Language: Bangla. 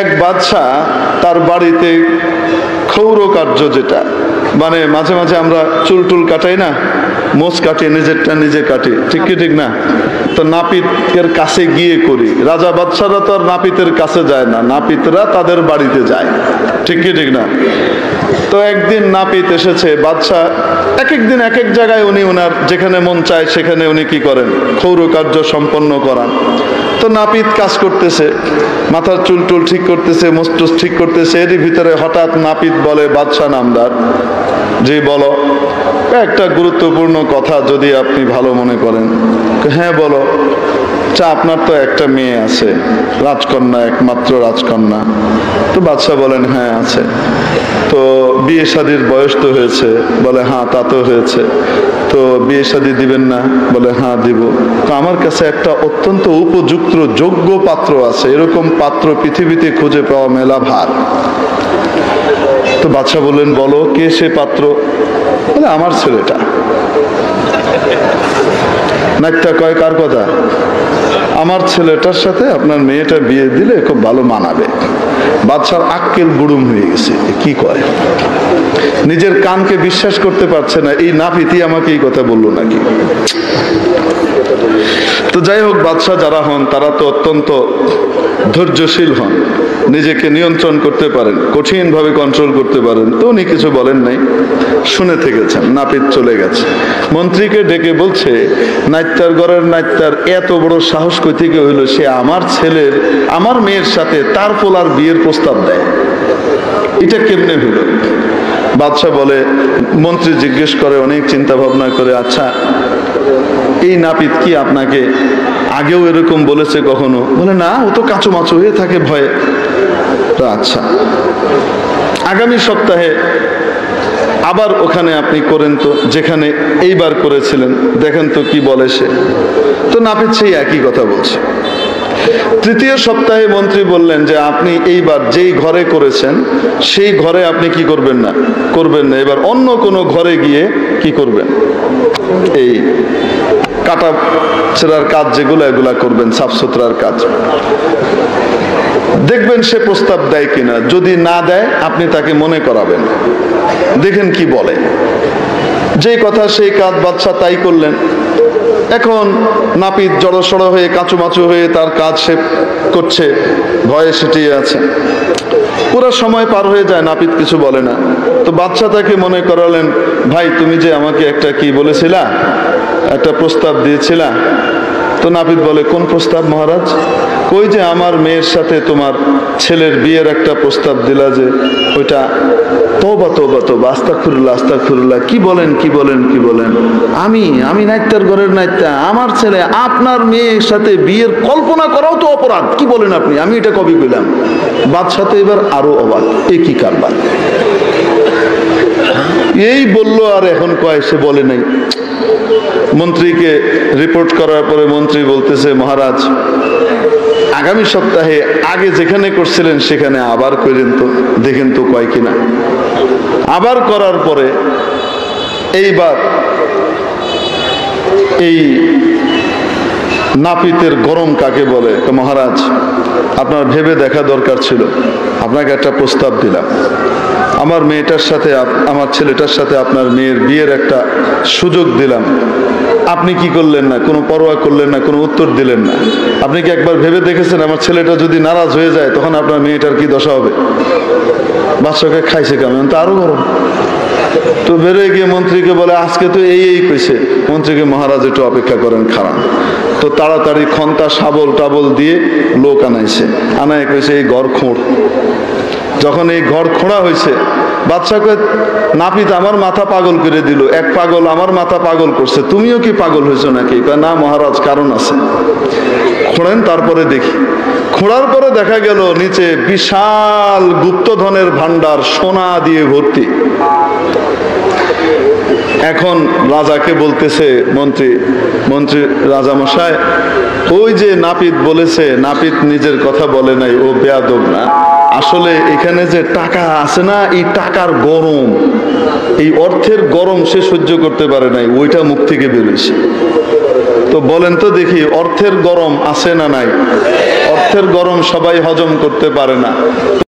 এক বাদশা তার বাড়িতে ক্ষৌর কার্য, যেটা মানে মাঝে মাঝে আমরা চুল টুল কাটাই না, মোচ কাটি, নিজেরটা নিজে কাটি, ঠিক কি ঠিক না? তো নাপিতের কাছে গিয়ে করি। রাজা বাদশারা তো আর নাপিতের কাছে যায় না, নাপিতরা তাদের বাড়িতে যায়, ঠিক কি ঠিক না? তো একদিন নাপিত এসেছে, বাদশা এক একদিন এক এক জায়গায় উনি ওনার যেখানে মন চায় সেখানে উনি কি করেন, ক্ষৌর কার্য সম্পন্ন করান। তো নাপিত কাজ করতেছে, মাথার চুল টুল ঠিক করতেছে, মোস্টুস ঠিক করতেছে। এরই ভিতরে হঠাৎ নাপিত বলে, বাদশা নামদার, জি বলো, একটা গুরুত্বপূর্ণ কথা যদি আপনি ভালো মনে করেন। হ্যাঁ বলো। আপনার তো একটা মেয়ে আছে, রাজকন্যা, একমাত্র রাজকন্যা। তো বাদশা বলেন, হ্যাঁ আছে। তো বিয়ে শাদীর বয়স তো হয়েছে? বলে হ্যাঁ তা তো হয়েছে। তো বিয়ে শাদী দিবেন না? বলে হ্যাঁ দিব। তো আমার কাছে একটা অত্যন্ত উপযুক্ত যোগ্য পাত্র আছে, এরকম পাত্র পৃথিবীতে খুঁজে পাওয়া মেলা ভার। তো বাদশা বললেন, বলো কে সে পাত্র? বলে আমার ছেলেটা। নাইত্যা কয়, কার কথা? আমার ছেলেটার সাথে আপনার মেয়েটা বিয়ে দিলে খুব ভালো মানাবে। বাদশার আক্কেল গুড়ুম হয়ে গেছে, কি করে, নিজের কানকে বিশ্বাস করতে পারছে না, এই নাপিতই আমাকে এই কথা বললো নাকি। তো যাই হোক, বাদশা যারা হন তারা তো অত্যন্ত ধৈর্যশীল হন, নিজেকে নিয়ন্ত্রণ করতে পারেন, কঠিন ভাবে কন্ট্রোল করতে পারেন। তো উনি কিছু বলেন নাই, শুনে থেকেছেন। নাপিত চলে গেছে, মন্ত্রীকে ডেকে বলছে, নাইত্যার ঘরের নাইত্যার এত বড় সাহস কই থেকে হইল, সে আমার ছেলের, আমার মেয়ের সাথে তার পোলার বিয়ের প্রস্তাব দেয়, এটা কেমনে হইল? বাদশা বলে, মন্ত্রী জিজ্ঞেস করে, অনেক চিন্তা ভাবনা করে, আচ্ছা এই নাপিত কি আপনাকে আগেও এরকম বলেছে কখনো? বলে না, ও তো কাঁচু মাচু হয়ে থাকে ভয়ে। আচ্ছা, আগামী সপ্তাহে আবার ওখানে আপনি করেন তো, যেখানে এইবার করেছিলেন, দেখেন তো কি বলে সে। তো নাপিত সেই একই কথা বলছে। তৃতীয় সপ্তাহে মন্ত্রী বললেন যে আপনি এইবার যেই ঘরে করেছেন সেই ঘরে আপনি কি করবেন না, এবার অন্য কোনো ঘরে গিয়ে কি করবেন, এই কাটা ছেঁড়ার কাজ যেগুলো, এগুলা করবেন, সাফ সুতরার কাজ। দেখবেন সে প্রস্তাব দেয় কিনা, যদি না দেয় আপনি তাকে মনে করাবেন, দেখেন কি বলে। যেই কথা সেই কাজ, বাদশা তাই করলেন। এখন নাপিত জড়সড় হয়ে কাঁচুমাচু হয়ে তার কাজ সে করছে, ভয়ে সেটিয়ে আছে। পুরো সময় পার হয়ে যায়, নাপিত কিছু বলে না। তো বাদশা তাকে মনে করালেন, ভাই তুমি যে আমাকে একটা কি বলেছিলা, একটা প্রস্তাব দিয়েছিলা। তো নাপিত বলে, কোন প্রস্তাব মহারাজ? কই যে আমার মেয়ের সাথে তোমার ছেলের বিয়ের একটা প্রস্তাব দিলা, যে ওইটা। তওবা তওবা তওবা, আস্তাগফিরুল্লাহ আস্তাগফিরুল্লাহ, কি বলেন কি বলেন কি বলেন? আমি নাইত্যার ঘরের নাইত্যা, আমার ছেলে আপনার মেয়ের সাথে বিয়ের কল্পনা করাও তো অপরাধ, কি বলেন আপনি? আমি এটা কবে বললাম? বাদশা তো এবার আরো অবাক, এ কি কারবার? এই বললো আর এখন কয় সে বলে নাই। মন্ত্রীকে রিপোর্ট করার পরে মন্ত্রী বলতেছে, মহারাজ আগামী সপ্তাহে আগে যেখানে করছিলেন সেখানে আবার করেন তো, দেখেন তো কয় কিনা। আবার করার পরে এইবার এই নাপিতের গরম কাকে বলে? মহারাজ আপনার ভেবে দেখা দরকার ছিল, আপনাকে একটা প্রস্তাব দিলাম, আমার মেয়েটার সাথে আমার ছেলেটার সাথে আপনার মেয়ের বিয়ের একটা সুযোগ দিলাম, আপনি কি করলেন না, কোনো পরোয়া করলেন না, কোনো উত্তর দিলেন না। আপনি কি একবার ভেবে দেখেছেন আমার ছেলেটা যদি নারাজ হয়ে যায় তখন আপনার মেয়েটার কি দশা হবে? বাদশাকে খাইছে কেমন, তো আরো গরম। তো বেরোয় গিয়ে মন্ত্রীকে বলে, আজকে তো এই কইছে। মন্ত্রীকে, মহারাজ একটু অপেক্ষা করেন, খারাপ। তো তাড়াতাড়ি খন্তা শাবল টাবল দিয়ে লোক আনাইছে, আনায় কইছে এই ঘর খোঁড়। যখন এই ঘর খোঁড়া হয়েছে, বাদশাকে, নাপিত আমার মাথা পাগল করে দিল, এক পাগল আমার মাথা পাগল করছে, তুমিও কি পাগল হয়েছো নাকি? না মহারাজ, কারণ আছে। খোঁড়েন, তারপরে দেখি। খোঁড়ার পরে দেখা গেল নিচে বিশাল গুপ্তধনের ভান্ডার, সোনা দিয়ে ভর্তি। এখন রাজাকে বলতেছে মন্ত্রী রাজামশাই, ওই যে নাপিত বলেছে, নাপিত নিজের কথা বলে নাই, ও বেয়াদব না, আসলে এখানে যে টাকা আছে না, এই টাকার গরম, এই অর্থের গরম সে সহ্য করতে পারে নাই, ওইটা মুখ থেকে বেরোইছে। তো বলেন তো দেখি, অর্থের গরম আছে না নাই? অর্থের গরম সবাই হজম করতে পারে না।